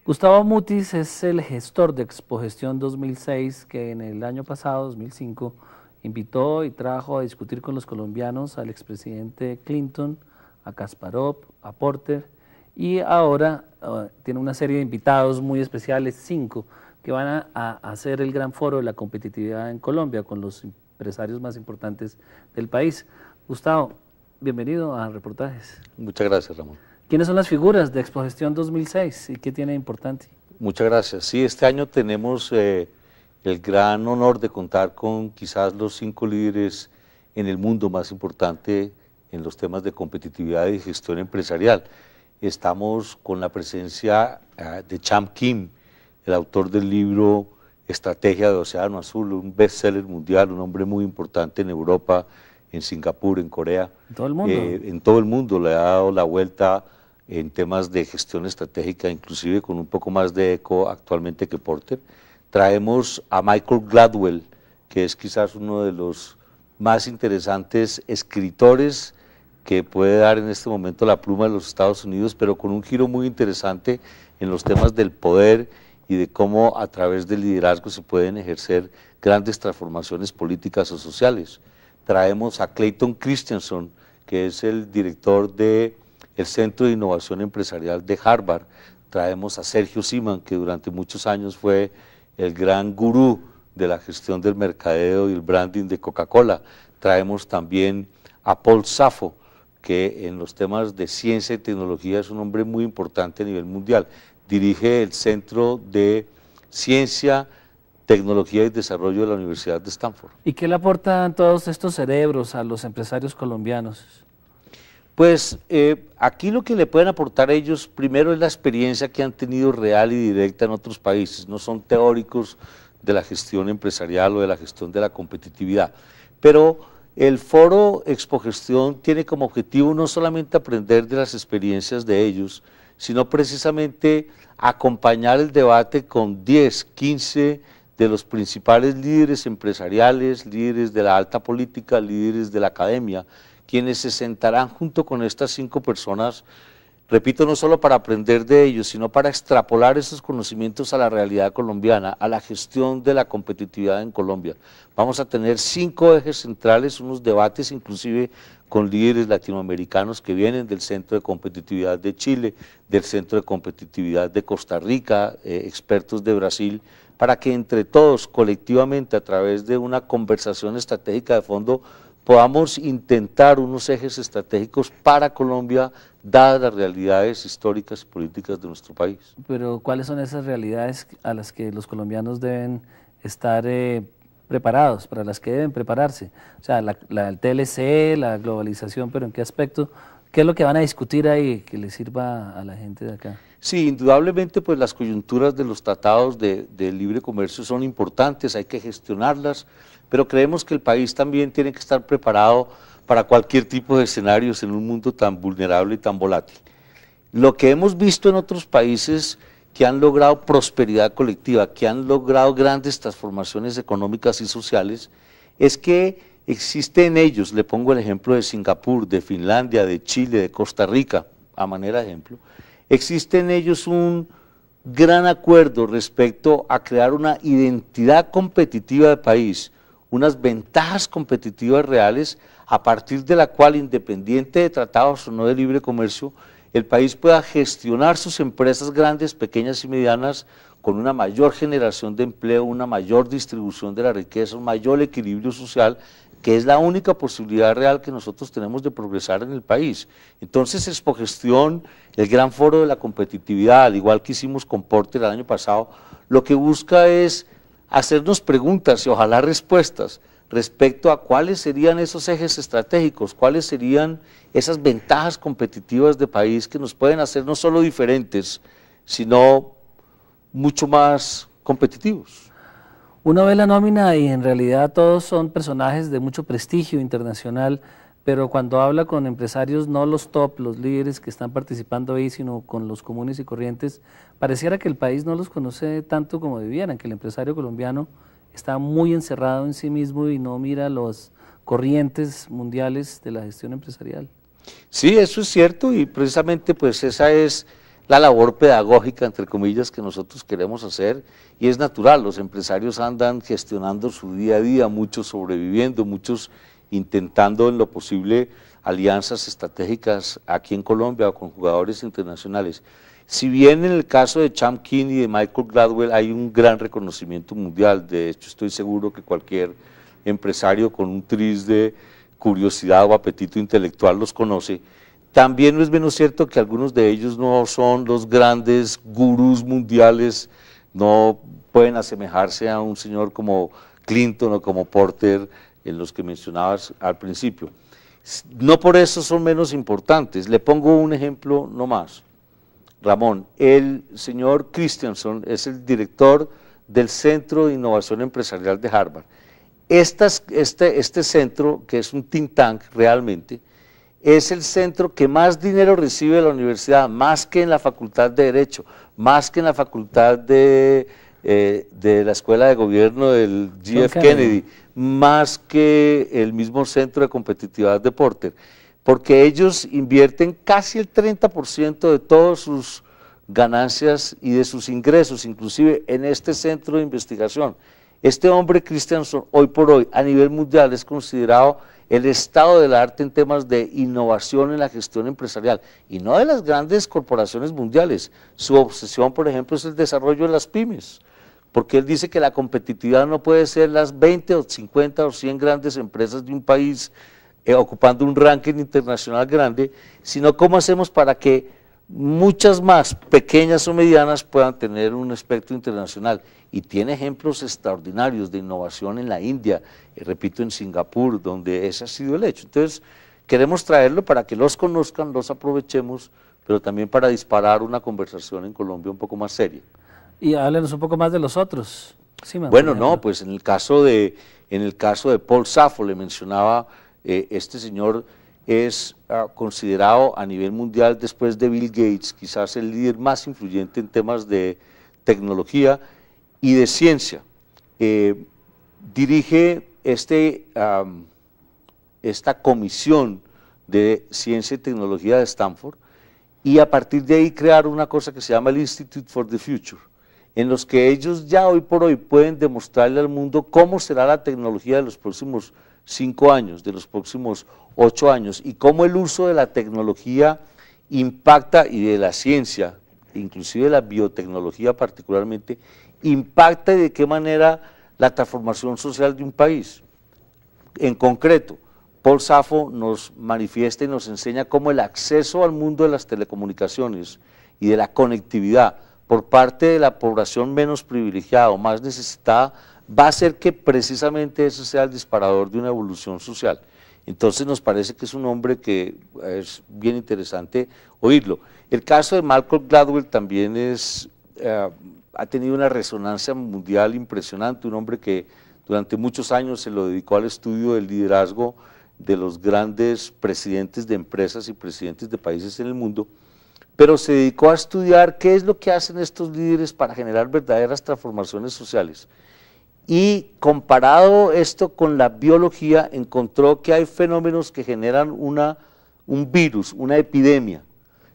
Gustavo Mutis es el gestor de Expogestión 2006 que en el año pasado, 2005, invitó y trajo a discutir con los colombianos al expresidente Clinton, a Kasparov, a Porter, y ahora tiene una serie de invitados muy especiales, 5, que van a hacer el gran foro de la competitividad en Colombia con los empresarios más importantes del país. Gustavo, bienvenido a Reportajes. Muchas gracias, Ramón. ¿Quiénes son las figuras de Expogestión 2006 y qué tiene de importante? Muchas gracias. Sí, este año tenemos el gran honor de contar con quizás los 5 líderes en el mundo más importante en los temas de competitividad y gestión empresarial. Estamos con la presencia de Champ Kim, el autor del libro Estrategia de Océano Azul, un bestseller mundial, un hombre muy importante en Europa, en Singapur, en Corea. ¿En todo el mundo? En todo el mundo le ha dado la vuelta en temas de gestión estratégica, inclusive con un poco más de eco actualmente que Porter. Traemos a Michael Gladwell, que es quizás uno de los más interesantes escritores que puede dar en este momento la pluma de los Estados Unidos, pero con un giro muy interesante en los temas del poder y de cómo a través del liderazgo se pueden ejercer grandes transformaciones políticas o sociales. Traemos a Clayton Christensen, que es el director del Centro de Innovación Empresarial de Harvard. Traemos a Sergio Siman, que durante muchos años fue el gran gurú de la gestión del mercadeo y el branding de Coca-Cola. Traemos también a Paul Saffo, que en los temas de ciencia y tecnología es un hombre muy importante a nivel mundial. Dirige el Centro de Ciencia, Tecnología y Desarrollo de la Universidad de Stanford. ¿Y qué le aportan todos estos cerebros a los empresarios colombianos? Pues aquí lo que le pueden aportar ellos, primero es la experiencia que han tenido real y directa en otros países, no son teóricos de la gestión empresarial o de la gestión de la competitividad, pero el foro Expogestión tiene como objetivo no solamente aprender de las experiencias de ellos, sino precisamente acompañar el debate con 10, 15 de los principales líderes empresariales, líderes de la alta política, líderes de la academia, quienes se sentarán junto con estas 5 personas, repito, no solo para aprender de ellos, sino para extrapolar esos conocimientos a la realidad colombiana, a la gestión de la competitividad en Colombia. Vamos a tener 5 ejes centrales, unos debates inclusive con líderes latinoamericanos que vienen del Centro de Competitividad de Chile, del Centro de Competitividad de Costa Rica, expertos de Brasil, para que entre todos, colectivamente, a través de una conversación estratégica de fondo, podamos intentar unos ejes estratégicos para Colombia, dadas las realidades históricas y políticas de nuestro país. Pero ¿cuáles son esas realidades a las que los colombianos deben estar preparados, para las que deben prepararse? O sea, el TLC, la globalización, pero ¿en qué aspecto? ¿Qué es lo que van a discutir ahí que les sirva a la gente de acá? Sí, indudablemente pues las coyunturas de los tratados de libre comercio son importantes, hay que gestionarlas, pero creemos que el país también tiene que estar preparado para cualquier tipo de escenarios en un mundo tan vulnerable y tan volátil. Lo que hemos visto en otros países que han logrado prosperidad colectiva, que han logrado grandes transformaciones económicas y sociales, es que existe en ellos, le pongo el ejemplo de Singapur, de Finlandia, de Chile, de Costa Rica, a manera de ejemplo, existe en ellos un gran acuerdo respecto a crear una identidad competitiva de país, unas ventajas competitivas reales a partir de la cual, independiente de tratados o no de libre comercio, el país pueda gestionar sus empresas grandes, pequeñas y medianas con una mayor generación de empleo, una mayor distribución de la riqueza, un mayor equilibrio social, que es la única posibilidad real que nosotros tenemos de progresar en el país. Entonces, Expogestión, el gran foro de la competitividad, al igual que hicimos con Porter el año pasado, lo que busca es hacernos preguntas y ojalá respuestas respecto a cuáles serían esos ejes estratégicos, cuáles serían esas ventajas competitivas de país que nos pueden hacer no solo diferentes, sino mucho más competitivos. Uno ve la nómina y en realidad todos son personajes de mucho prestigio internacional, pero cuando habla con empresarios, no los top, los líderes que están participando ahí, sino con los comunes y corrientes, pareciera que el país no los conoce tanto como debieran, que el empresario colombiano está muy encerrado en sí mismo y no mira las corrientes mundiales de la gestión empresarial. Sí, eso es cierto y precisamente pues esa es la labor pedagógica, entre comillas, que nosotros queremos hacer y es natural, los empresarios andan gestionando su día a día, muchos sobreviviendo, muchos intentando en lo posible alianzas estratégicas aquí en Colombia o con jugadores internacionales. Si bien en el caso de Cham King y de Michael Gladwell hay un gran reconocimiento mundial, de hecho estoy seguro que cualquier empresario con un tris de curiosidad o apetito intelectual los conoce, también no es menos cierto que algunos de ellos no son los grandes gurús mundiales, no pueden asemejarse a un señor como Clinton o como Porter, en los que mencionabas al principio. No por eso son menos importantes. Le pongo un ejemplo nomás. Ramón, el señor Christensen es el director del Centro de Innovación Empresarial de Harvard. Este centro, que es un think tank realmente, es el centro que más dinero recibe de la universidad, más que en la Facultad de Derecho, más que en la Facultad de la Escuela de Gobierno del G.F. Kennedy, más que el mismo Centro de Competitividad de Porter, porque ellos invierten casi el 30% de todas sus ganancias y de sus ingresos, inclusive en este centro de investigación. Este hombre, Christensen, hoy por hoy, a nivel mundial, es considerado el estado del arte en temas de innovación en la gestión empresarial, y no de las grandes corporaciones mundiales. Su obsesión, por ejemplo, es el desarrollo de las pymes, porque él dice que la competitividad no puede ser las 20 o 50 o 100 grandes empresas de un país ocupando un ranking internacional grande, sino cómo hacemos para que muchas más pequeñas o medianas puedan tener un espectro internacional, y tiene ejemplos extraordinarios de innovación en la India, repito, en Singapur, donde ese ha sido el hecho. Entonces, queremos traerlo para que los conozcan, los aprovechemos, pero también para disparar una conversación en Colombia un poco más seria. Y háblenos un poco más de los otros. Siemens, bueno, no, pues en el caso de Paul Saffo, le mencionaba, este señor es considerado a nivel mundial, después de Bill Gates, quizás el líder más influyente en temas de tecnología y de ciencia. Dirige esta comisión de ciencia y tecnología de Stanford, y a partir de ahí crear una cosa que se llama el Institute for the Future, en los que ellos ya hoy por hoy pueden demostrarle al mundo cómo será la tecnología de los próximos 5 años, de los próximos 8 años, y cómo el uso de la tecnología impacta, y de la ciencia, inclusive de la biotecnología particularmente, impacta y de qué manera la transformación social de un país. En concreto, Paul Saffo nos manifiesta y nos enseña cómo el acceso al mundo de las telecomunicaciones y de la conectividad por parte de la población menos privilegiada o más necesitada va a hacer que precisamente ese sea el disparador de una evolución social. Entonces nos parece que es un hombre que es bien interesante oírlo. El caso de Malcolm Gladwell también ha tenido una resonancia mundial impresionante, un hombre que durante muchos años se lo dedicó al estudio del liderazgo de los grandes presidentes de empresas y presidentes de países en el mundo, pero se dedicó a estudiar qué es lo que hacen estos líderes para generar verdaderas transformaciones sociales. Y comparado esto con la biología, encontró que hay fenómenos que generan un virus, una epidemia.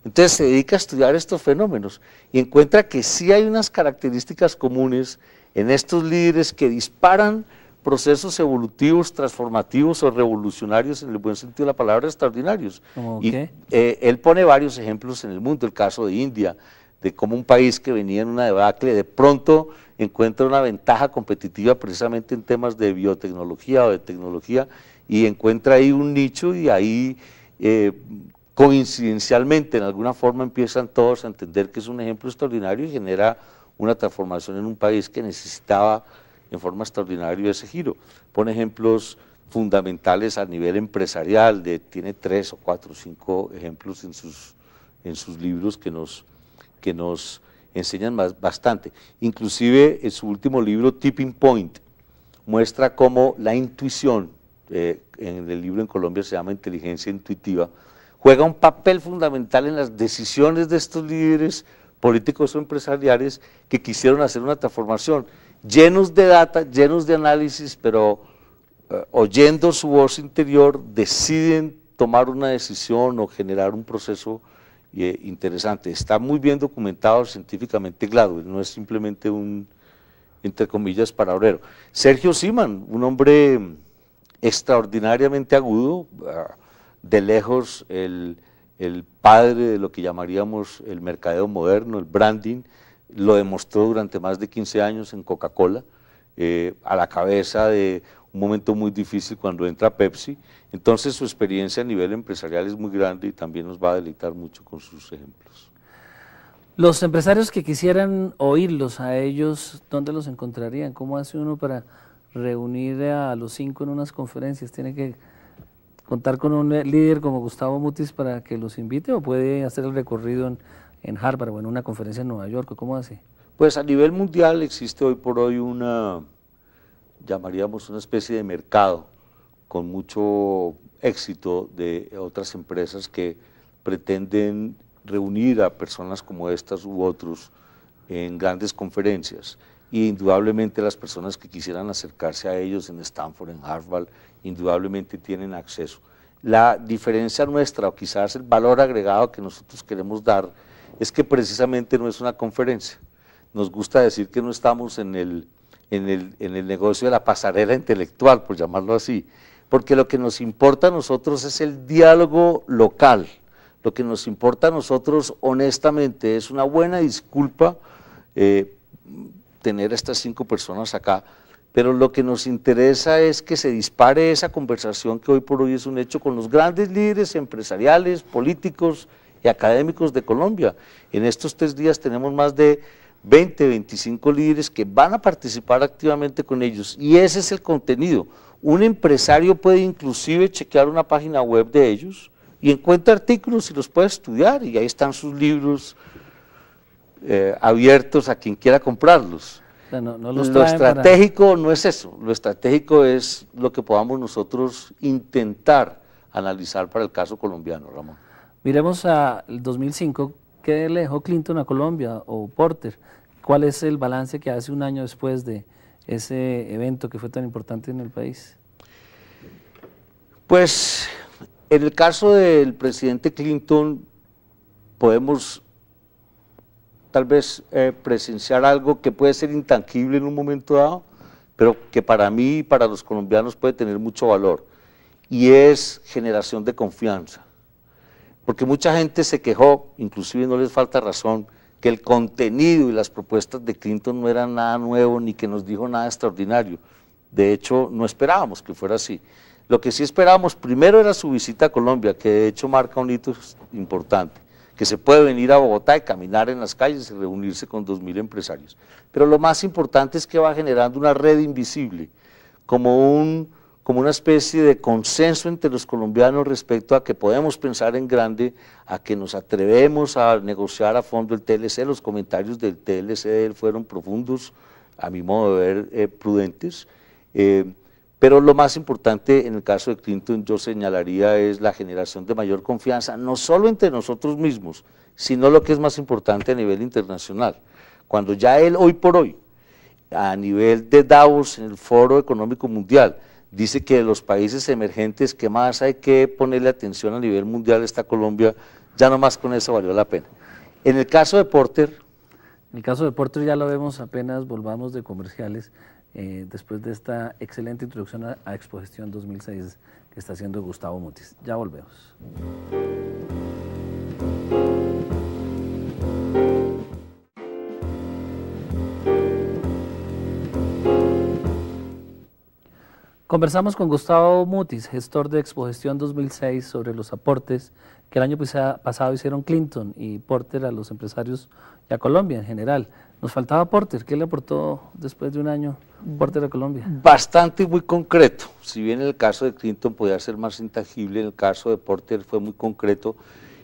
Entonces se dedica a estudiar estos fenómenos y encuentra que sí hay unas características comunes en estos líderes que disparan procesos evolutivos, transformativos o revolucionarios, en el buen sentido de la palabra, extraordinarios. Y él pone varios ejemplos en el mundo, el caso de India, de cómo un país que venía en una debacle de pronto encuentra una ventaja competitiva precisamente en temas de biotecnología o de tecnología, y encuentra ahí un nicho, y ahí coincidencialmente en alguna forma empiezan todos a entender que es un ejemplo extraordinario y genera una transformación en un país que necesitaba en forma extraordinaria ese giro. Pone ejemplos fundamentales a nivel empresarial, tiene 3 o 4 o 5 ejemplos en sus libros que nos enseñan bastante. Inclusive en su último libro, Tipping Point, muestra cómo la intuición, en el libro en Colombia se llama Inteligencia Intuitiva, juega un papel fundamental en las decisiones de estos líderes políticos o empresariales que quisieron hacer una transformación, llenos de data, llenos de análisis, pero oyendo su voz interior deciden tomar una decisión o generar un proceso interesante. Está muy bien documentado científicamente Gladwell, no es simplemente un, entre comillas, palabrero. Sergio Siman, un hombre extraordinariamente agudo, de lejos el padre de lo que llamaríamos el mercadeo moderno, el branding, lo demostró durante más de 15 años en Coca-Cola, a la cabeza de un momento muy difícil cuando entra Pepsi. Entonces su experiencia a nivel empresarial es muy grande y también nos va a deleitar mucho con sus ejemplos. Los empresarios que quisieran oírlos a ellos, ¿dónde los encontrarían? ¿Cómo hace uno para reunir a los 5 en unas conferencias? ¿Tiene que contar con un líder como Gustavo Mutis para que los invite o puede hacer el recorrido en Harvard o en una conferencia en Nueva York? ¿Cómo hace? Pues a nivel mundial existe hoy por hoy una, llamaríamos una especie de mercado con mucho éxito de otras empresas que pretenden reunir a personas como estas u otros en grandes conferencias, y indudablemente las personas que quisieran acercarse a ellos en Stanford, en Harvard, indudablemente tienen acceso. La diferencia nuestra, o quizás el valor agregado que nosotros queremos dar, es que precisamente no es una conferencia. Nos gusta decir que no estamos en el negocio de la pasarela intelectual, por llamarlo así, porque lo que nos importa a nosotros es el diálogo local. Lo que nos importa a nosotros, honestamente, es una buena disculpa tener a estas 5 personas acá, pero lo que nos interesa es que se dispare esa conversación que hoy por hoy es un hecho con los grandes líderes empresariales, políticos y académicos de Colombia. En estos 3 días tenemos más de 20, 25 líderes que van a participar activamente con ellos, y ese es el contenido. Un empresario puede inclusive chequear una página web de ellos y encuentra artículos y los puede estudiar, y ahí están sus libros abiertos a quien quiera comprarlos. O sea, no lo estratégico no es eso, lo estratégico es lo que podamos nosotros intentar analizar para el caso colombiano, Ramón. Miremos al 2005, ¿qué le dejó Clinton a Colombia o Porter? ¿Cuál es el balance que hace un año después de ese evento que fue tan importante en el país? Pues en el caso del presidente Clinton podemos tal vez presenciar algo que puede ser intangible en un momento dado, pero que para mí y para los colombianos puede tener mucho valor, y es generación de confianza. Porque mucha gente se quejó, inclusive no les falta razón, que el contenido y las propuestas de Clinton no eran nada nuevo ni que nos dijo nada extraordinario. De hecho, no esperábamos que fuera así. Lo que sí esperábamos primero era su visita a Colombia, que de hecho marca un hito importante, que se puede venir a Bogotá y caminar en las calles y reunirse con 2.000 empresarios. Pero lo más importante es que va generando una red invisible, como una especie de consenso entre los colombianos respecto a que podemos pensar en grande, a que nos atrevemos a negociar a fondo el TLC. Los comentarios del TLC de él fueron profundos, a mi modo de ver, prudentes, pero lo más importante en el caso de Clinton yo señalaría es la generación de mayor confianza, no solo entre nosotros mismos, sino lo que es más importante a nivel internacional. Cuando ya él hoy por hoy, a nivel de Davos, en el Foro Económico Mundial, dice que de los países emergentes que más hay que ponerle atención a nivel mundial está Colombia, ya nomás con eso valió la pena. En el caso de Porter... En el caso de Porter ya lo vemos apenas volvamos de comerciales, después de esta excelente introducción a Expogestión 2006 que está haciendo Gustavo Mutis. Ya volvemos. Conversamos con Gustavo Mutis, gestor de Expogestión 2006, sobre los aportes que el año pasado hicieron Clinton y Porter a los empresarios y a Colombia en general. Nos faltaba Porter. ¿Qué le aportó después de un año Porter a Colombia? Bastante y muy concreto. Si bien en el caso de Clinton podía ser más intangible, en el caso de Porter fue muy concreto,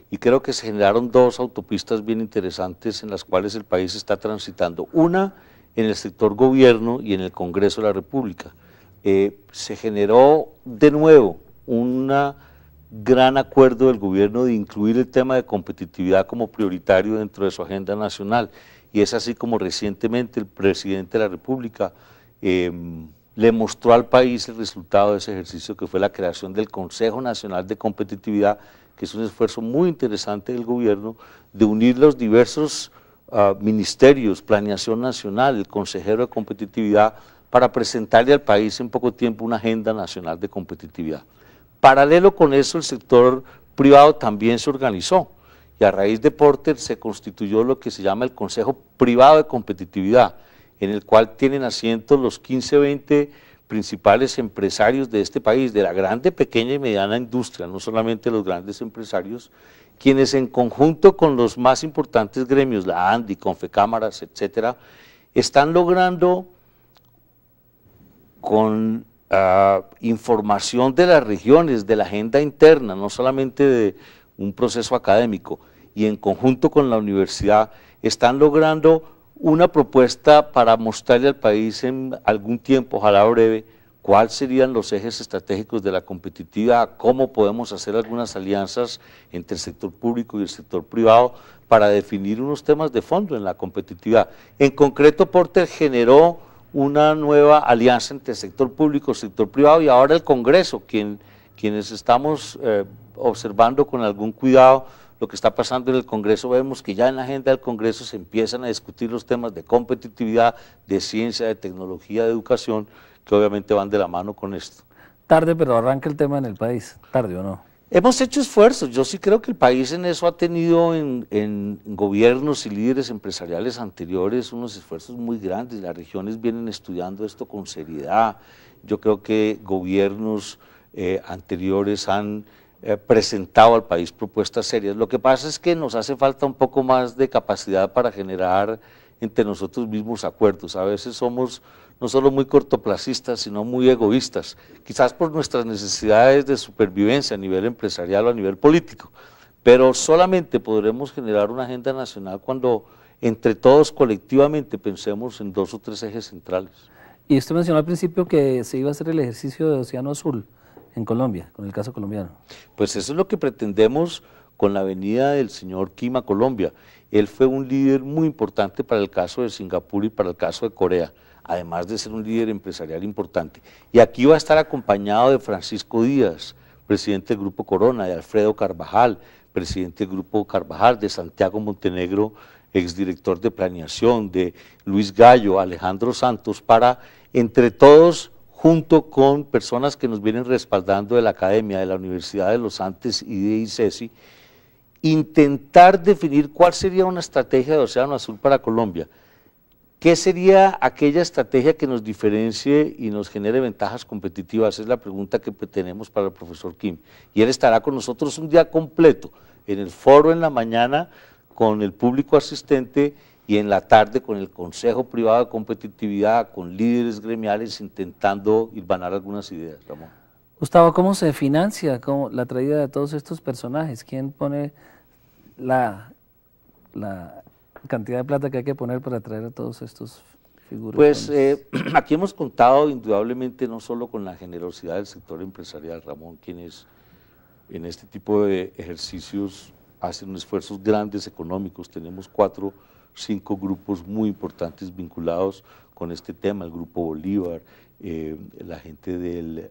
y creo que se generaron 2 autopistas bien interesantes en las cuales el país está transitando. Una en el sector gobierno y en el Congreso de la República. Se generó de nuevo un gran acuerdo del gobierno de incluir el tema de competitividad como prioritario dentro de su agenda nacional, y es así como recientemente el presidente de la República le mostró al país el resultado de ese ejercicio, que fue la creación del Consejo Nacional de Competitividad, que es un esfuerzo muy interesante del gobierno de unir los diversos ministerios, planeación nacional, el consejero de competitividad, para presentarle al país en poco tiempo una agenda nacional de competitividad. Paralelo con eso, el sector privado también se organizó, y a raíz de Porter se constituyó lo que se llama el Consejo Privado de Competitividad, en el cual tienen asiento los 15, 20 principales empresarios de este país, de la grande, pequeña y mediana industria, no solamente los grandes empresarios, quienes en conjunto con los más importantes gremios, la ANDI, Confecámaras, etcétera, están logrando con información de las regiones, de la agenda interna, no solamente de un proceso académico, y en conjunto con la universidad, están logrando una propuesta para mostrarle al país en algún tiempo, ojalá breve, cuáles serían los ejes estratégicos de la competitividad, cómo podemos hacer algunas alianzas entre el sector público y el sector privado para definir unos temas de fondo en la competitividad. En concreto, Porter generó una nueva alianza entre el sector público y el sector privado, y ahora el Congreso, quienes estamos observando con algún cuidado lo que está pasando en el Congreso, vemos que ya en la agenda del Congreso se empiezan a discutir los temas de competitividad, de ciencia, de tecnología, de educación, que obviamente van de la mano con esto. Tarde, pero arranca el tema en el país, ¿tarde o no? Hemos hecho esfuerzos, yo sí creo que el país en eso ha tenido en gobiernos y líderes empresariales anteriores unos esfuerzos muy grandes, las regiones vienen estudiando esto con seriedad, yo creo que gobiernos anteriores han presentado al país propuestas serias. Lo que pasa es que nos hace falta un poco más de capacidad para generar entre nosotros mismos acuerdos. A veces somos no solo muy cortoplacistas, sino muy egoístas, quizás por nuestras necesidades de supervivencia a nivel empresarial o a nivel político, pero solamente podremos generar una agenda nacional cuando entre todos colectivamente pensemos en 2 o 3 ejes centrales. Y usted mencionó al principio que se iba a hacer el ejercicio de Océano Azul en Colombia, con el caso colombiano. Pues eso es lo que pretendemos con la venida del señor Kim a Colombia. Él fue un líder muy importante para el caso de Singapur y para el caso de Corea, además de ser un líder empresarial importante. Y aquí va a estar acompañado de Francisco Díaz, presidente del Grupo Corona, de Alfredo Carvajal, presidente del Grupo Carvajal, de Santiago Montenegro, exdirector de planeación, de Luis Gallo, Alejandro Santos, para entre todos, junto con personas que nos vienen respaldando de la academia, de la Universidad de los Andes y de ICESI, intentar definir cuál sería una estrategia de Océano Azul para Colombia. ¿Qué sería aquella estrategia que nos diferencie y nos genere ventajas competitivas? Es la pregunta que tenemos para el profesor Kim. Y él estará con nosotros un día completo, en el foro en la mañana con el público asistente y en la tarde con el Consejo Privado de Competitividad, con líderes gremiales intentando hilvanar algunas ideas, Ramón. Gustavo, ¿cómo se financia la traída de todos estos personajes? ¿Quién pone la cantidad de plata que hay que poner para traer a todos estos figuras? Pues aquí hemos contado indudablemente no solo con la generosidad del sector empresarial, Ramón, quienes en este tipo de ejercicios hacen esfuerzos grandes económicos. Tenemos 4 o 5 grupos muy importantes vinculados con este tema, el Grupo Bolívar, la gente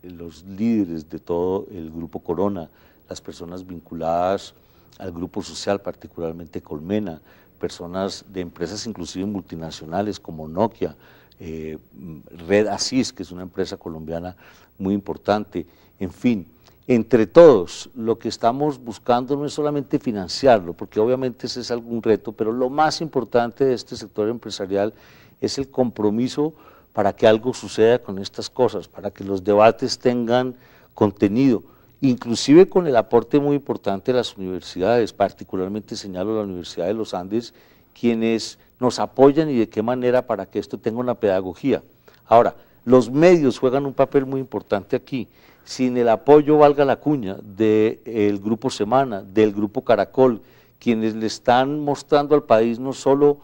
los líderes de todo el Grupo Corona, las personas vinculadas al grupo social, particularmente Colmena, personas de empresas inclusive multinacionales como Nokia, Red Asís, que es una empresa colombiana muy importante, en fin. Entre todos, lo que estamos buscando no es solamente financiarlo, porque obviamente ese es algún reto, pero lo más importante de este sector empresarial es el compromiso para que algo suceda con estas cosas, para que los debates tengan contenido, inclusive con el aporte muy importante de las universidades, particularmente señalo la Universidad de los Andes, quienes nos apoyan y de qué manera para que esto tenga una pedagogía. Ahora, los medios juegan un papel muy importante aquí. Sin el apoyo, valga la cuña, del Grupo Semana, del Grupo Caracol, quienes le están mostrando al país no solo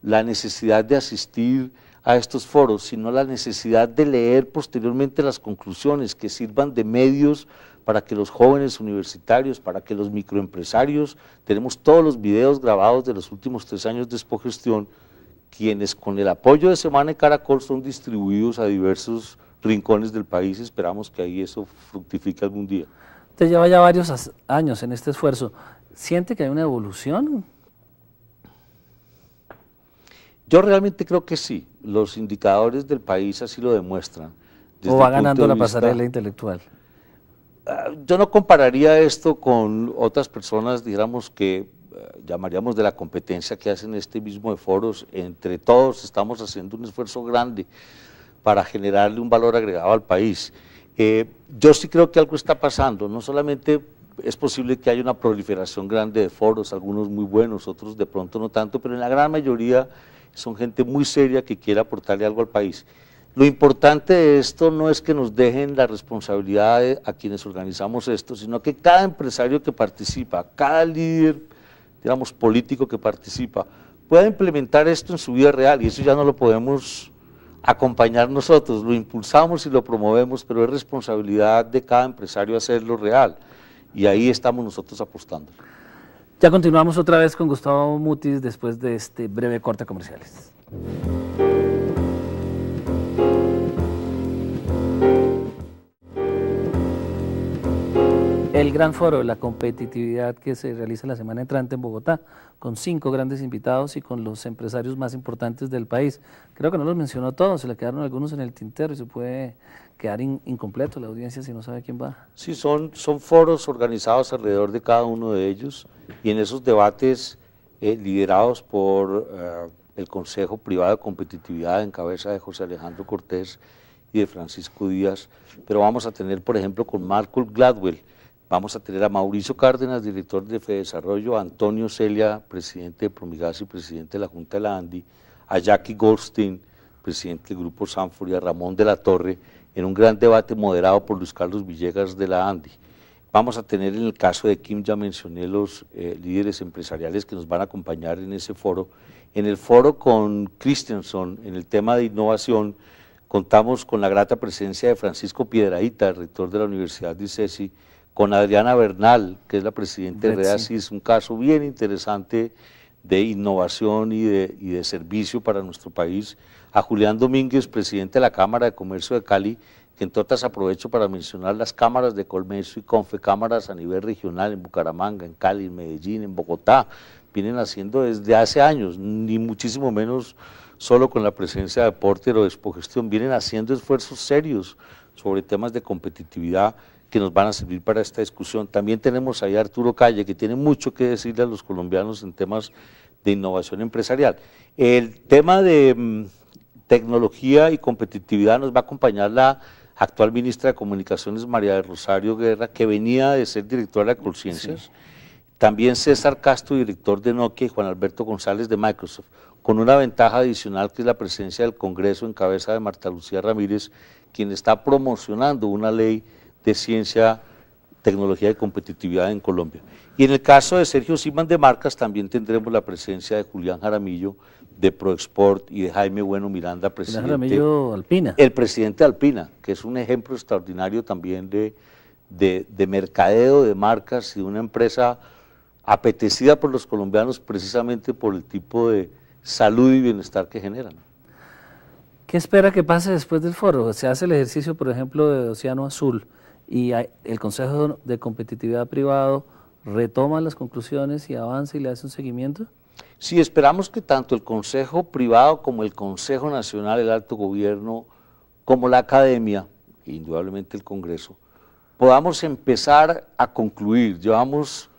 la necesidad de asistir a estos foros, sino la necesidad de leer posteriormente las conclusiones que sirvan de medios para que los jóvenes universitarios, para que los microempresarios, tenemos todos los videos grabados de los últimos 3 años de Expogestión, quienes con el apoyo de Semana y Caracol son distribuidos a diversos rincones del país. Esperamos que ahí eso fructifique algún día. Usted lleva ya varios años en este esfuerzo. ¿Siente que hay una evolución? Yo realmente creo que sí. Los indicadores del país así lo demuestran. ¿O va ganando la pasarela intelectual? Yo no compararía esto con otras personas, digamos, que llamaríamos de la competencia que hacen este mismo de foros. Entre todos estamos haciendo un esfuerzo grande para generarle un valor agregado al país. Yo sí creo que algo está pasando, no solamente es posible que haya una proliferación grande de foros, algunos muy buenos, otros de pronto no tanto, pero en la gran mayoría son gente muy seria que quiere aportarle algo al país. Lo importante de esto no es que nos dejen la responsabilidad a quienes organizamos esto, sino que cada empresario que participa, cada líder, digamos, político que participa, pueda implementar esto en su vida real, y eso ya no lo podemos acompañar nosotros, lo impulsamos y lo promovemos, pero es responsabilidad de cada empresario hacerlo real, y ahí estamos nosotros apostando. Ya continuamos otra vez con Gustavo Mutis después de este breve corte comerciales. El gran foro de la competitividad que se realiza la semana entrante en Bogotá, con 5 grandes invitados y con los empresarios más importantes del país. Creo que no los mencionó todos, se le quedaron algunos en el tintero y se puede quedar incompleto la audiencia si no sabe quién va. Sí, son foros organizados alrededor de cada uno de ellos, y en esos debates liderados por el Consejo Privado de Competitividad en cabeza de José Alejandro Cortés y de Francisco Díaz, pero vamos a tener, por ejemplo, con Malcolm Gladwell, vamos a tener a Mauricio Cárdenas, director de Fedesarrollo, a Antonio Celia, presidente de Promigas y presidente de la Junta de la ANDI, a Jackie Goldstein, presidente del Grupo Sanford, y a Ramón de la Torre, en un gran debate moderado por Luis Carlos Villegas de la ANDI. Vamos a tener, en el caso de Kim, ya mencioné los líderes empresariales que nos van a acompañar en ese foro. En el foro con Christensen, en el tema de innovación, contamos con la grata presencia de Francisco Piedrahita, rector de la Universidad de ICESI, con Adriana Bernal, que es la presidenta de Redacis, un caso bien interesante de innovación y de servicio para nuestro país, a Julián Domínguez, presidente de la Cámara de Comercio de Cali, que entre otras aprovecho para mencionar las cámaras de comercio y confecámaras a nivel regional en Bucaramanga, en Cali, en Medellín, en Bogotá, vienen haciendo desde hace años, ni muchísimo menos solo con la presencia de Porter o de Expogestión, vienen haciendo esfuerzos serios sobre temas de competitividad que nos van a servir para esta discusión. También tenemos ahí a Arturo Calle, que tiene mucho que decirle a los colombianos en temas de innovación empresarial. El tema de tecnología y competitividad nos va a acompañar la actual ministra de Comunicaciones, María de Rosario Guerra, que venía de ser directora de Colciencias, sí. También César Castro, director de Nokia, y Juan Alberto González de Microsoft, con una ventaja adicional que es la presencia del Congreso en cabeza de Marta Lucía Ramírez, quien está promocionando una ley de ciencia, tecnología y competitividad en Colombia. Y en el caso de Sergio Siman de Marcas también tendremos la presencia de Julián Jaramillo de ProExport y de Jaime Bueno Miranda, presidente. Jaramillo Alpina. El presidente de Alpina, que es un ejemplo extraordinario también de mercadeo de marcas y de una empresa apetecida por los colombianos precisamente por el tipo de salud y bienestar que generan. ¿Qué espera que pase después del foro? Se hace el ejercicio, por ejemplo, de Océano Azul y el Consejo de Competitividad Privado retoma las conclusiones y avanza y le hace un seguimiento. Sí, esperamos que tanto el Consejo Privado como el Consejo Nacional, el Alto Gobierno, como la Academia, e indudablemente el Congreso, podamos empezar a concluir. Llevamos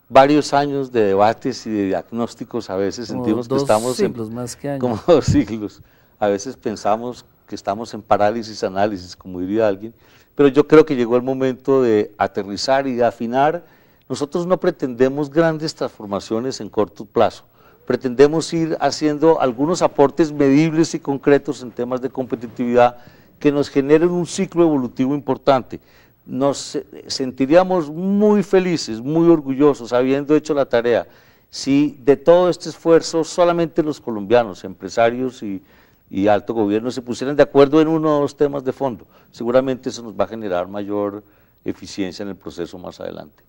varios años de debates y de diagnósticos, a veces sentimos que estamos siglos, más que años. Como 2 siglos. A veces pensamos que estamos en parálisis análisis, como diría alguien, pero yo creo que llegó el momento de aterrizar y de afinar. Nosotros no pretendemos grandes transformaciones en corto plazo, pretendemos ir haciendo algunos aportes medibles y concretos en temas de competitividad que nos generen un ciclo evolutivo importante. Nos sentiríamos muy felices, muy orgullosos, habiendo hecho la tarea, si de todo este esfuerzo solamente los colombianos, empresarios y alto gobierno se pusieran de acuerdo en 1 o 2 temas de fondo. Seguramente eso nos va a generar mayor eficiencia en el proceso más adelante.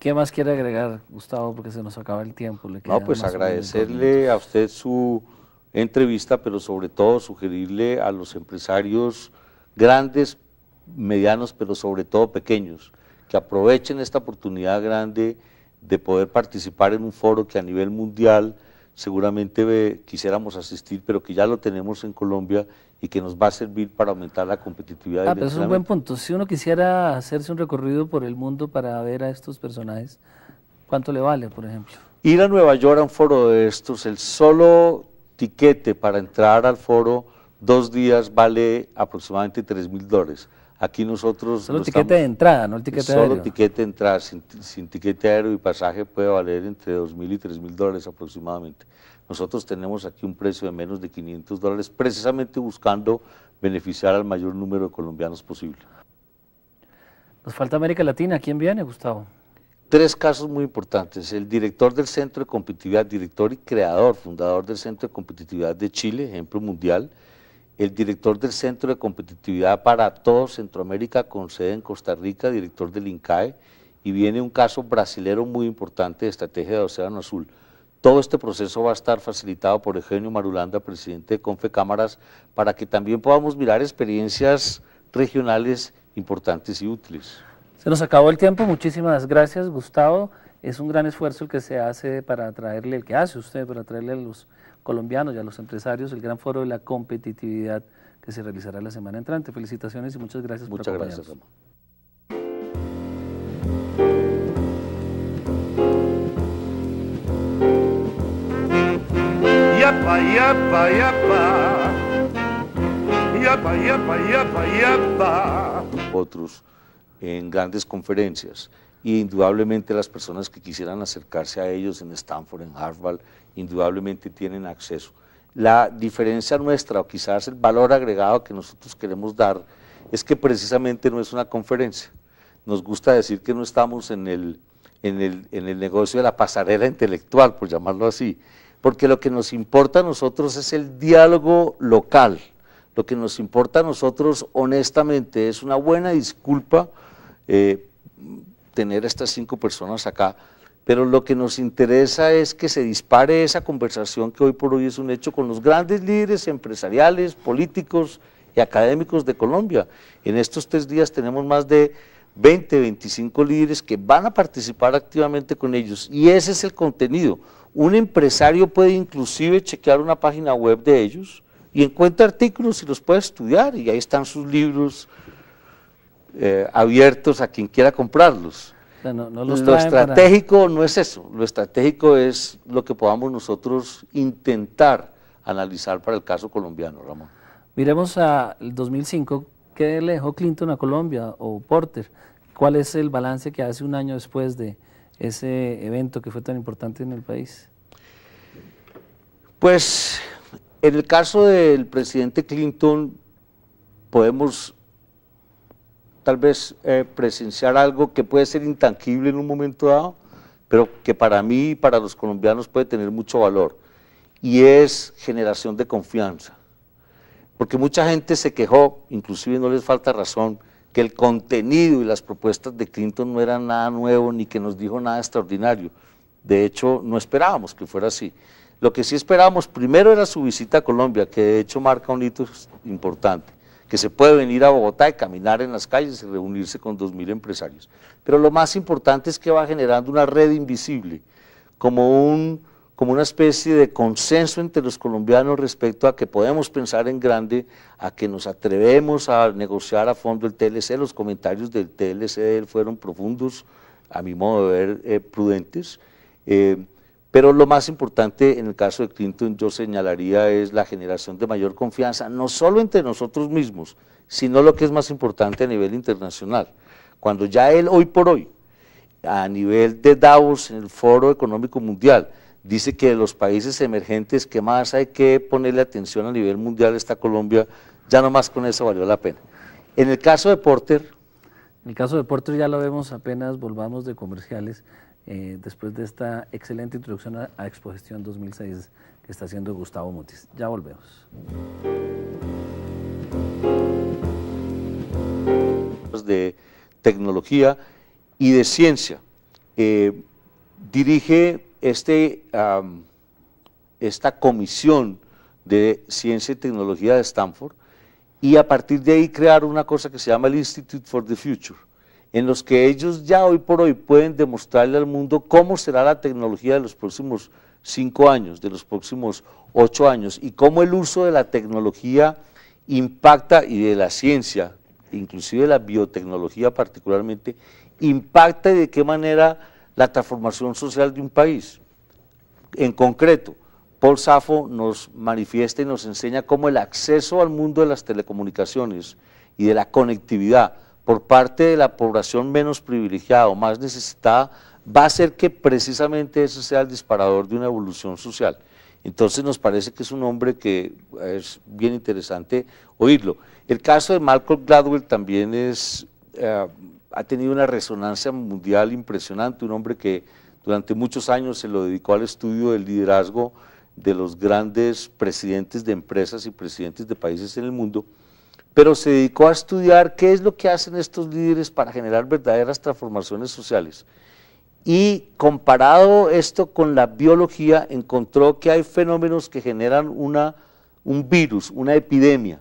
¿Qué más quiere agregar, Gustavo? Porque se nos acaba el tiempo. No, pues agradecerle a usted su entrevista, pero sobre todo sugerirle a los empresarios grandes, medianos, pero sobre todo pequeños, que aprovechen esta oportunidad grande de poder participar en un foro que a nivel mundial seguramente quisiéramos asistir, pero que ya lo tenemos en Colombia y que nos va a servir para aumentar la competitividad. Pero es un buen punto. Si uno quisiera hacerse un recorrido por el mundo para ver a estos personajes, ¿cuánto le vale, por ejemplo? Ir a Nueva York a un foro de estos, el solo tiquete para entrar al foro 2 días vale aproximadamente $3.000. Aquí nosotros... Solo tiquete de entrada, no el tiquete aéreo. Solo tiquete de entrada, sin tiquete aéreo y pasaje puede valer entre $2.000 y $3.000 aproximadamente. Nosotros tenemos aquí un precio de menos de $500, precisamente buscando beneficiar al mayor número de colombianos posible. Nos falta América Latina. ¿Quién viene, Gustavo? 3 casos muy importantes. El director del Centro de Competitividad, director y creador, fundador del Centro de Competitividad de Chile, ejemplo mundial. El director del Centro de Competitividad para todo Centroamérica, con sede en Costa Rica, director del INCAE, y viene un caso brasilero muy importante de estrategia de Océano Azul. Todo este proceso va a estar facilitado por Eugenio Marulanda, presidente de Confecámaras, para que también podamos mirar experiencias regionales importantes y útiles. Se nos acabó el tiempo, muchísimas gracias, Gustavo. Es un gran esfuerzo el que se hace para traerle, el que hace usted para traerle a los colombianos y a los empresarios el gran foro de la competitividad que se realizará la semana entrante. Felicitaciones y muchas gracias por acompañarnos. Muchas gracias, Ramón. Yapa, yapa, yapa. Yapa, yapa, yapa, yapa. Otros en grandes conferencias, y indudablemente las personas que quisieran acercarse a ellos en Stanford, en Harvard, indudablemente tienen acceso. La diferencia nuestra, o quizás el valor agregado que nosotros queremos dar, es que precisamente no es una conferencia. Nos gusta decir que no estamos en el negocio de la pasarela intelectual, por llamarlo así, porque lo que nos importa a nosotros es el diálogo local. Lo que nos importa a nosotros, honestamente, es una buena disculpa tener a estas 5 personas acá, pero lo que nos interesa es que se dispare esa conversación que hoy por hoy es un hecho con los grandes líderes empresariales, políticos y académicos de Colombia. En estos 3 días tenemos más de 20, 25 líderes que van a participar activamente con ellos, y ese es el contenido. Un empresario puede inclusive chequear una página web de ellos y encuentra artículos y los puede estudiar, y ahí están sus libros abiertos a quien quiera comprarlos. O sea, no lo estratégico no es eso, lo estratégico es lo que podamos nosotros intentar analizar para el caso colombiano, Ramón. Miremos al 2005, ¿qué le dejó Clinton a Colombia o Porter? ¿Cuál es el balance que hace un año después de ese evento que fue tan importante en el país? Pues en el caso del presidente Clinton podemos tal vez presenciar algo que puede ser intangible en un momento dado, pero que para mí y para los colombianos puede tener mucho valor, y es generación de confianza. Porque mucha gente se quejó, inclusive no les falta razón, que el contenido y las propuestas de Clinton no eran nada nuevo ni que nos dijo nada extraordinario. De hecho, no esperábamos que fuera así. Lo que sí esperábamos primero era su visita a Colombia, que de hecho marca un hito importante, que se puede venir a Bogotá y caminar en las calles y reunirse con 2.000 empresarios. Pero lo más importante es que va generando una red invisible, como una especie de consenso entre los colombianos respecto a que podemos pensar en grande, a que nos atrevemos a negociar a fondo el TLC. Los comentarios del TLC de él fueron profundos, a mi modo de ver, prudentes, pero lo más importante en el caso de Clinton, yo señalaría, es la generación de mayor confianza, no solo entre nosotros mismos, sino lo que es más importante a nivel internacional. Cuando ya él, hoy por hoy, a nivel de Davos, en el Foro Económico Mundial, dice que de los países emergentes que más hay que ponerle atención a nivel mundial está Colombia, ya nomás con eso valió la pena. En el caso de Porter... En el caso de Porter ya lo vemos apenas volvamos de comerciales, después de esta excelente introducción a Expogestión 2006 que está haciendo Gustavo Mutis. Ya volvemos. De tecnología y de ciencia, dirige esta comisión de Ciencia y Tecnología de Stanford, y a partir de ahí crear una cosa que se llama el Institute for the Future, en los que ellos ya hoy por hoy pueden demostrarle al mundo cómo será la tecnología de los próximos 5 años, de los próximos 8 años, y cómo el uso de la tecnología impacta, y de la ciencia, inclusive de la biotecnología particularmente, impacta y de qué manera la transformación social de un país. En concreto, Paul Saffo nos manifiesta y nos enseña cómo el acceso al mundo de las telecomunicaciones y de la conectividad por parte de la población menos privilegiada o más necesitada va a hacer que precisamente ese sea el disparador de una evolución social. Entonces nos parece que es un hombre que es bien interesante oírlo. El caso de Malcolm Gladwell también ha tenido una resonancia mundial impresionante, un hombre que durante muchos años se lo dedicó al estudio del liderazgo de los grandes presidentes de empresas y presidentes de países en el mundo, pero se dedicó a estudiar qué es lo que hacen estos líderes para generar verdaderas transformaciones sociales. Y comparado esto con la biología, encontró que hay fenómenos que generan un virus, una epidemia.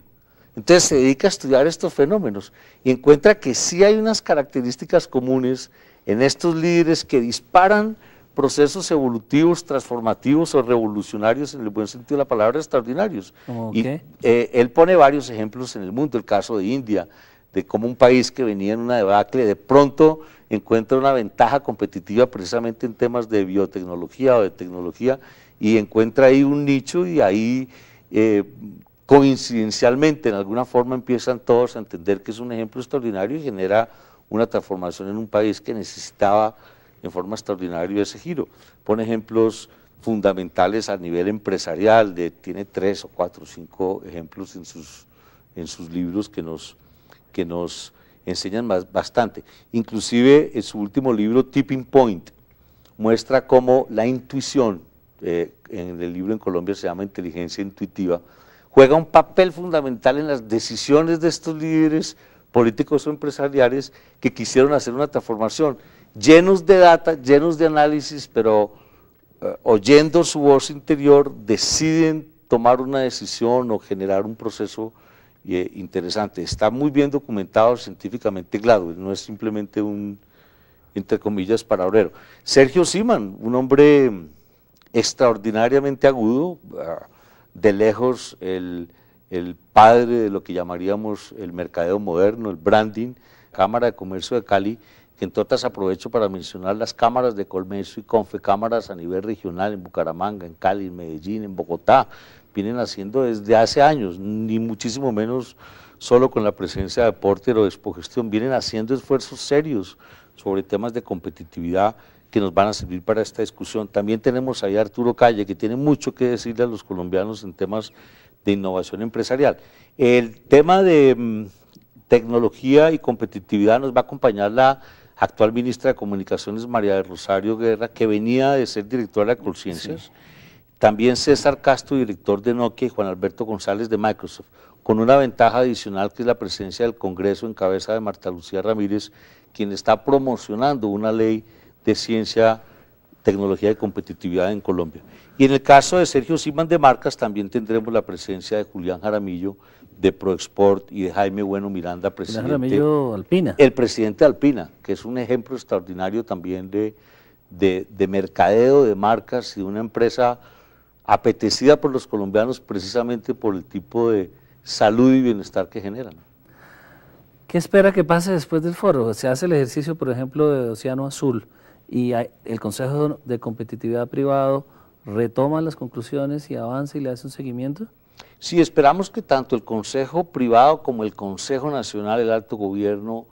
Entonces se dedica a estudiar estos fenómenos y encuentra que sí hay unas características comunes en estos líderes que disparan procesos evolutivos, transformativos o revolucionarios, en el buen sentido de la palabra, extraordinarios. Y él pone varios ejemplos en el mundo, el caso de India, de cómo un país que venía en una debacle de pronto encuentra una ventaja competitiva precisamente en temas de biotecnología o de tecnología, y encuentra ahí un nicho, y ahí coincidencialmente en alguna forma empiezan todos a entender que es un ejemplo extraordinario y genera una transformación en un país que necesitaba en forma extraordinaria ese giro. Pone ejemplos fundamentales a nivel empresarial, tiene 3 o 4 o 5 ejemplos en sus libros que nos enseñan bastante. Inclusive en su último libro, Tipping Point, muestra cómo la intuición, en el libro en Colombia se llama Inteligencia Intuitiva, juega un papel fundamental en las decisiones de estos líderes políticos o empresariales que quisieron hacer una transformación, llenos de data, llenos de análisis, pero oyendo su voz interior deciden tomar una decisión o generar un proceso interesante. Está muy bien documentado científicamente Gladwell, no es simplemente un, entre comillas, palabrero. Sergio Ximan, un hombre extraordinariamente agudo, de lejos el padre de lo que llamaríamos el mercadeo moderno, el branding, Cámara de Comercio de Cali, que entre otras aprovecho para mencionar las cámaras de comercio y confecámaras a nivel regional en Bucaramanga, en Cali, en Medellín, en Bogotá, vienen haciendo desde hace años, ni muchísimo menos solo con la presencia de Porter o de Expogestión, vienen haciendo esfuerzos serios sobre temas de competitividad que nos van a servir para esta discusión. También tenemos ahí a Arturo Calle, que tiene mucho que decirle a los colombianos en temas de innovación empresarial. El tema de tecnología y competitividad nos va a acompañar la actual ministra de Comunicaciones, María del Rosario Guerra, que venía de ser directora de Colciencias, sí. También César Castro, director de Nokia, y Juan Alberto González de Microsoft, con una ventaja adicional que es la presencia del Congreso en cabeza de Marta Lucía Ramírez, quien está promocionando una ley de ciencia, tecnología y competitividad en Colombia. Y en el caso de Sergio Ximan de Marcas también tendremos la presencia de Julián Jaramillo de ProExport y de Jaime Bueno Miranda, presidente. Jaramillo Alpina. El presidente de Alpina, que es un ejemplo extraordinario también de mercadeo de marcas y de una empresa apetecida por los colombianos precisamente por el tipo de salud y bienestar que generan. ¿Qué espera que pase después del foro? Se hace el ejercicio, por ejemplo, de Océano Azul y el Consejo de Competitividad Privado retoma las conclusiones y avanza y le hace un seguimiento. Sí, esperamos que tanto el Consejo Privado como el Consejo Nacional, el Alto Gobierno,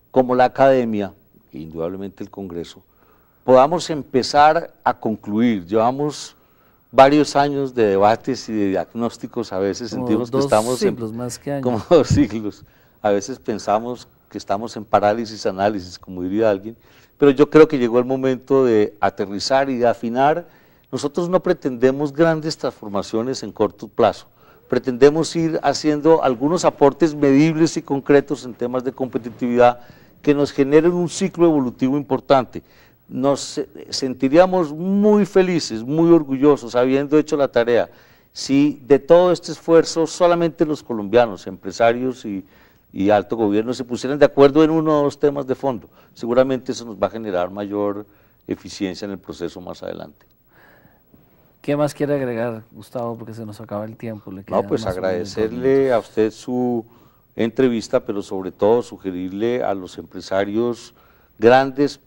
como la Academia, e indudablemente el Congreso, podamos empezar a concluir. Llevamos varios años de debates y de diagnósticos, a veces sentimos que estamos más que años. Como 2 siglos. A veces pensamos que estamos en parálisis análisis, como diría alguien, pero yo creo que llegó el momento de aterrizar y de afinar. Nosotros no pretendemos grandes transformaciones en corto plazo, pretendemos ir haciendo algunos aportes medibles y concretos en temas de competitividad que nos generen un ciclo evolutivo importante, nos sentiríamos muy felices, muy orgullosos, habiendo hecho la tarea, si de todo este esfuerzo solamente los colombianos, empresarios y alto gobierno se pusieran de acuerdo en uno o dos temas de fondo. Seguramente eso nos va a generar mayor eficiencia en el proceso más adelante. ¿Qué más quiere agregar, Gustavo? Porque se nos acaba el tiempo. No, pues agradecerle a usted su entrevista, pero sobre todo sugerirle a los empresarios grandes,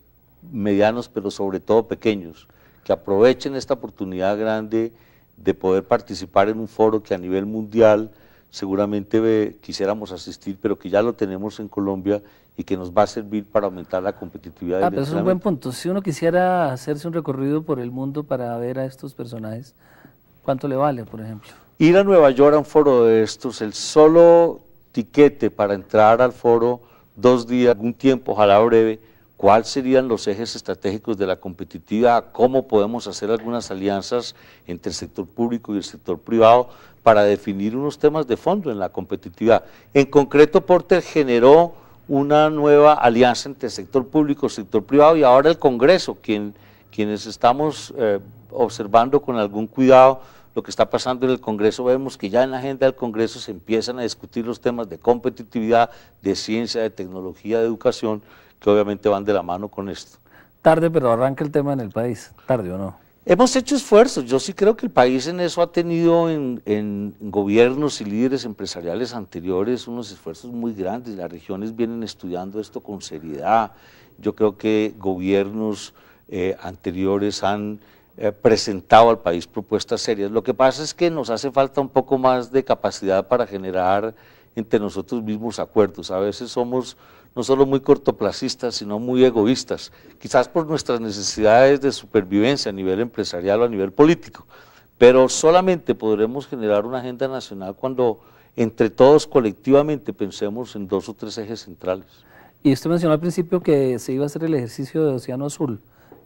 medianos, pero sobre todo pequeños, que aprovechen esta oportunidad grande de poder participar en un foro que a nivel mundial seguramente quisiéramos asistir, pero que ya lo tenemos en Colombia y que nos va a servir para aumentar la competitividad. Pero eso es un buen punto. Si uno quisiera hacerse un recorrido por el mundo para ver a estos personajes, ¿cuánto le vale, por ejemplo? Ir a Nueva York a un foro de estos, el solo tiquete para entrar al foro, 2 días, algún tiempo, ojalá breve, cuáles serían los ejes estratégicos de la competitividad, cómo podemos hacer algunas alianzas entre el sector público y el sector privado para definir unos temas de fondo en la competitividad. En concreto, Porter generó una nueva alianza entre el sector público y el sector privado, y ahora el Congreso, quienes estamos observando con algún cuidado lo que está pasando en el Congreso, vemos que ya en la agenda del Congreso se empiezan a discutir los temas de competitividad, de ciencia, de tecnología, de educación, que obviamente van de la mano con esto. Tarde, pero arranca el tema en el país, ¿tarde o no? Hemos hecho esfuerzos, yo sí creo que el país en eso ha tenido en gobiernos y líderes empresariales anteriores unos esfuerzos muy grandes, las regiones vienen estudiando esto con seriedad, yo creo que gobiernos anteriores han presentado al país propuestas serias. Lo que pasa es que nos hace falta un poco más de capacidad para generar entre nosotros mismos acuerdos. A veces somos no solo muy cortoplacistas, sino muy egoístas, quizás por nuestras necesidades de supervivencia a nivel empresarial o a nivel político, pero solamente podremos generar una agenda nacional cuando entre todos colectivamente pensemos en 2 o 3 ejes centrales. Y usted mencionó al principio que se iba a hacer el ejercicio de Océano Azul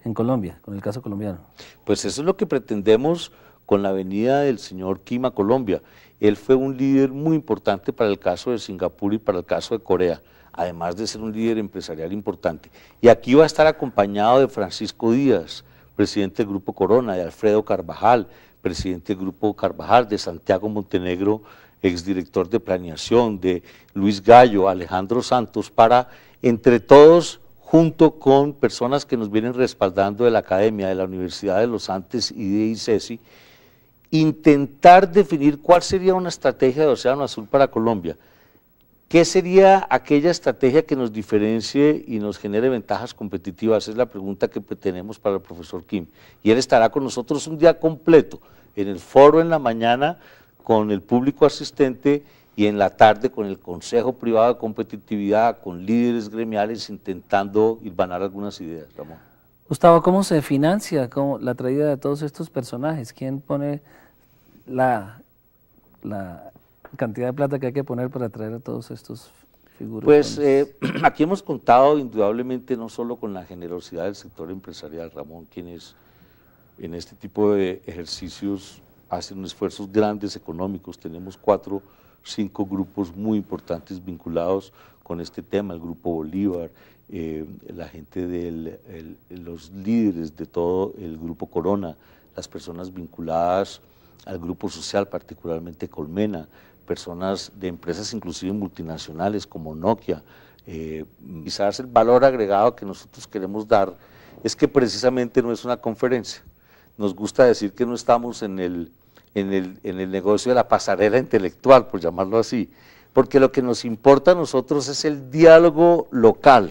en Colombia, con el caso colombiano. Pues eso es lo que pretendemos con la venida del señor Kim a Colombia. Él fue un líder muy importante para el caso de Singapur y para el caso de Corea, además de ser un líder empresarial importante. Y aquí va a estar acompañado de Francisco Díaz, presidente del Grupo Corona, de Alfredo Carvajal, presidente del Grupo Carvajal, de Santiago Montenegro, exdirector de planeación, de Luis Gallo, Alejandro Santos, para entre todos, junto con personas que nos vienen respaldando de la Academia, de la Universidad de los Andes y de ICESI, intentar definir cuál sería una estrategia de Océano Azul para Colombia. ¿Qué sería aquella estrategia que nos diferencie y nos genere ventajas competitivas? Es la pregunta que tenemos para el profesor Kim. Y él estará con nosotros un día completo, en el foro en la mañana con el público asistente y en la tarde con el Consejo Privado de Competitividad, con líderes gremiales intentando hilvanar algunas ideas, Ramón. Gustavo, ¿cómo se financia la traída de todos estos personajes? ¿Quién pone la cantidad de plata que hay que poner para traer a todos estos figuras? Pues aquí hemos contado indudablemente no solo con la generosidad del sector empresarial, Ramón, quienes en este tipo de ejercicios hacen esfuerzos grandes económicos. Tenemos 4 o 5 grupos muy importantes vinculados con este tema, el Grupo Bolívar, la gente los líderes de todo el Grupo Corona, las personas vinculadas al Grupo Social, particularmente Colmena, personas de empresas inclusive multinacionales como Nokia. Quizás el valor agregado que nosotros queremos dar es que precisamente no es una conferencia. Nos gusta decir que no estamos en el negocio de la pasarela intelectual, por llamarlo así, porque lo que nos importa a nosotros es el diálogo local.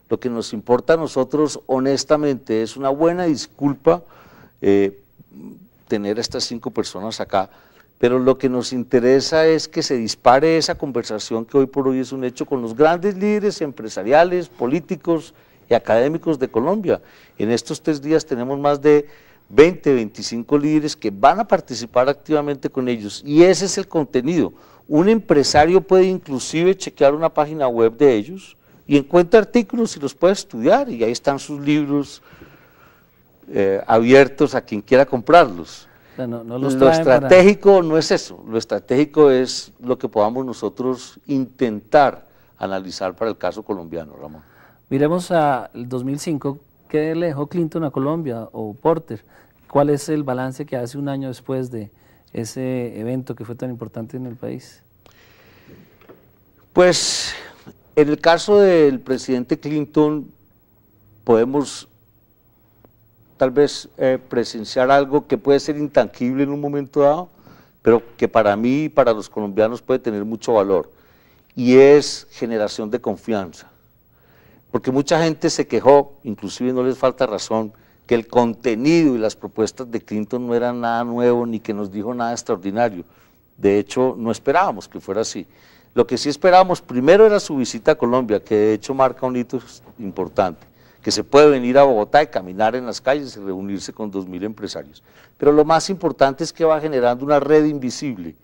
Lo que nos importa a nosotros honestamente es una buena disculpa tener a estas 5 personas acá, pero lo que nos interesa es que se dispare esa conversación que hoy por hoy es un hecho con los grandes líderes empresariales, políticos y académicos de Colombia. En estos 3 días tenemos más de 20, 25 líderes que van a participar activamente con ellos, y ese es el contenido. Un empresario puede inclusive chequear una página web de ellos y encuentra artículos y los puede estudiar, y ahí están sus libros abiertos a quien quiera comprarlos. O sea, no lo estratégico no es eso, lo estratégico es lo que podamos nosotros intentar analizar para el caso colombiano, Ramón. Miremos al 2005, ¿Qué le dejó Clinton a Colombia o Porter? ¿Cuál es el balance que hace un año después de ese evento que fue tan importante en el país? Pues en el caso del presidente Clinton podemos tal vez presenciar algo que puede ser intangible en un momento dado, pero que para mí y para los colombianos puede tener mucho valor, y es generación de confianza. Porque mucha gente se quejó, inclusive no les falta razón, que el contenido y las propuestas de Clinton no eran nada nuevo ni que nos dijo nada extraordinario. De hecho, no esperábamos que fuera así. Lo que sí esperábamos primero era su visita a Colombia, que de hecho marca un hito importante, que se puede venir a Bogotá y caminar en las calles y reunirse con 2.000 empresarios. Pero lo más importante es que va generando una red invisible,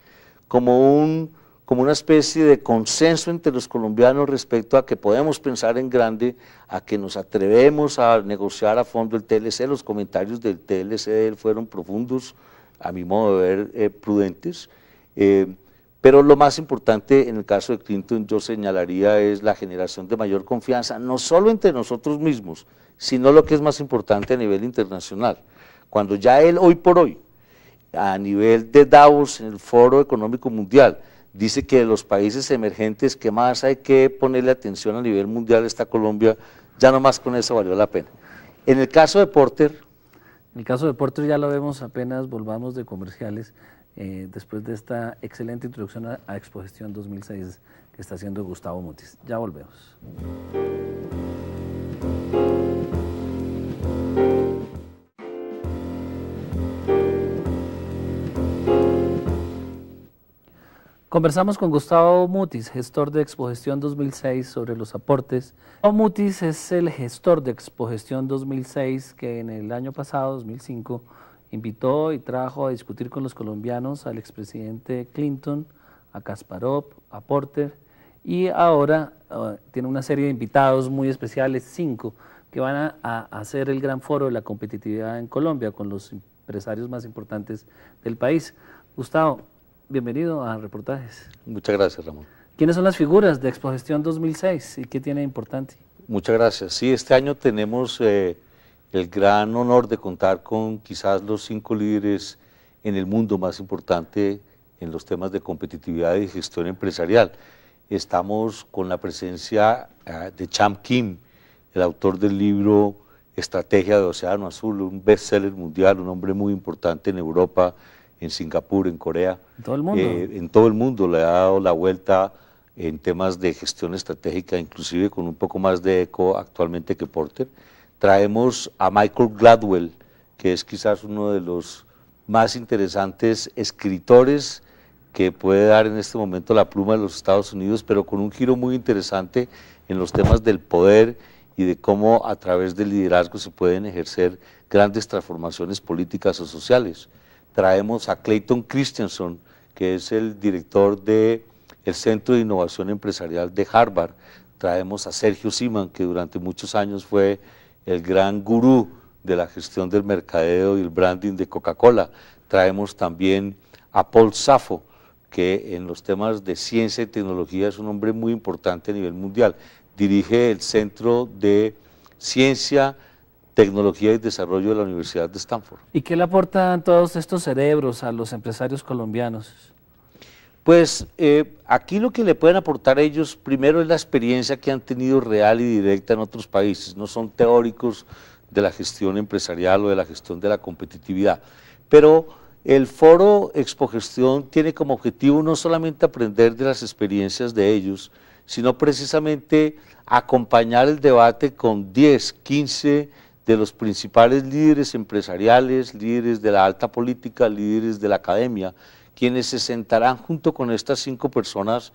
como una especie de consenso entre los colombianos respecto a que podemos pensar en grande, a que nos atrevemos a negociar a fondo el TLC. Los comentarios del TLC de él fueron profundos, a mi modo de ver, prudentes, pero lo más importante en el caso de Clinton yo señalaría es la generación de mayor confianza, no solo entre nosotros mismos, sino lo que es más importante a nivel internacional. Cuando ya él hoy por hoy, a nivel de Davos, en el Foro Económico Mundial, dice que de los países emergentes que más hay que ponerle atención a nivel mundial está Colombia, ya nomás con eso valió la pena. En el caso de Porter... En el caso de Porter ya lo vemos apenas volvamos de comerciales, después de esta excelente introducción a Expogestión 2006 que está haciendo Gustavo Mutis. Ya volvemos. Conversamos con Gustavo Mutis, gestor de Expogestión 2006, sobre los aportes. Gustavo Mutis es el gestor de Expogestión 2006 que en el año pasado, 2005, invitó y trajo a discutir con los colombianos al expresidente Clinton, a Kasparov, a Porter, y ahora tiene una serie de invitados muy especiales, 5, que van a hacer el gran foro de la competitividad en Colombia con los empresarios más importantes del país. Gustavo, bienvenido a Reportajes. Muchas gracias, Ramón. ¿Quiénes son las figuras de Expogestión 2006 y qué tiene de importante? Muchas gracias. Sí, este año tenemos el gran honor de contar con quizás los 5 líderes en el mundo más importante en los temas de competitividad y gestión empresarial. Estamos con la presencia de Cham Kim, el autor del libro Estrategia de Océano Azul, un bestseller mundial, un hombre muy importante en Europa, en Singapur, en Corea. ¿En todo el mundo? En todo el mundo le ha dado la vuelta en temas de gestión estratégica, inclusive con un poco más de eco actualmente que Porter. Traemos a Michael Gladwell, que es quizás uno de los más interesantes escritores que puede dar en este momento la pluma de los Estados Unidos, pero con un giro muy interesante en los temas del poder y de cómo a través del liderazgo se pueden ejercer grandes transformaciones políticas o sociales. Traemos a Clayton Christensen, que es el director del Centro de Innovación Empresarial de Harvard. Traemos a Sergio Siman, que durante muchos años fue el gran gurú de la gestión del mercadeo y el branding de Coca-Cola. Traemos también a Paul Saffo, que en los temas de ciencia y tecnología es un hombre muy importante a nivel mundial. Dirige el Centro de Ciencia, Tecnología y Desarrollo de la Universidad de Stanford. ¿Y qué le aportan todos estos cerebros a los empresarios colombianos? Pues aquí lo que le pueden aportar ellos, primero es la experiencia que han tenido real y directa en otros países, no son teóricos de la gestión empresarial o de la gestión de la competitividad, pero el foro Expogestión tiene como objetivo no solamente aprender de las experiencias de ellos, sino precisamente acompañar el debate con 10, 15 de los principales líderes empresariales, líderes de la alta política, líderes de la academia, quienes se sentarán junto con estas 5 personas,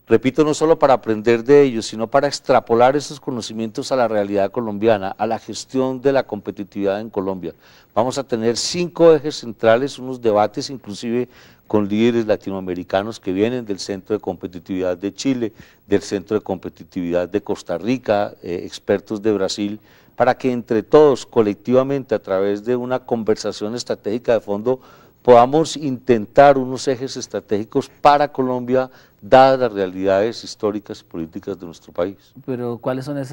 repito, no solo para aprender de ellos, sino para extrapolar esos conocimientos a la realidad colombiana, a la gestión de la competitividad en Colombia. Vamos a tener 5 ejes centrales, unos debates inclusive con líderes latinoamericanos que vienen del Centro de Competitividad de Chile, del Centro de Competitividad de Costa Rica, expertos de Brasil, para que entre todos, colectivamente, a través de una conversación estratégica de fondo, podamos intentar unos ejes estratégicos para Colombia, dadas las realidades históricas y políticas de nuestro país. Pero ¿cuáles son esas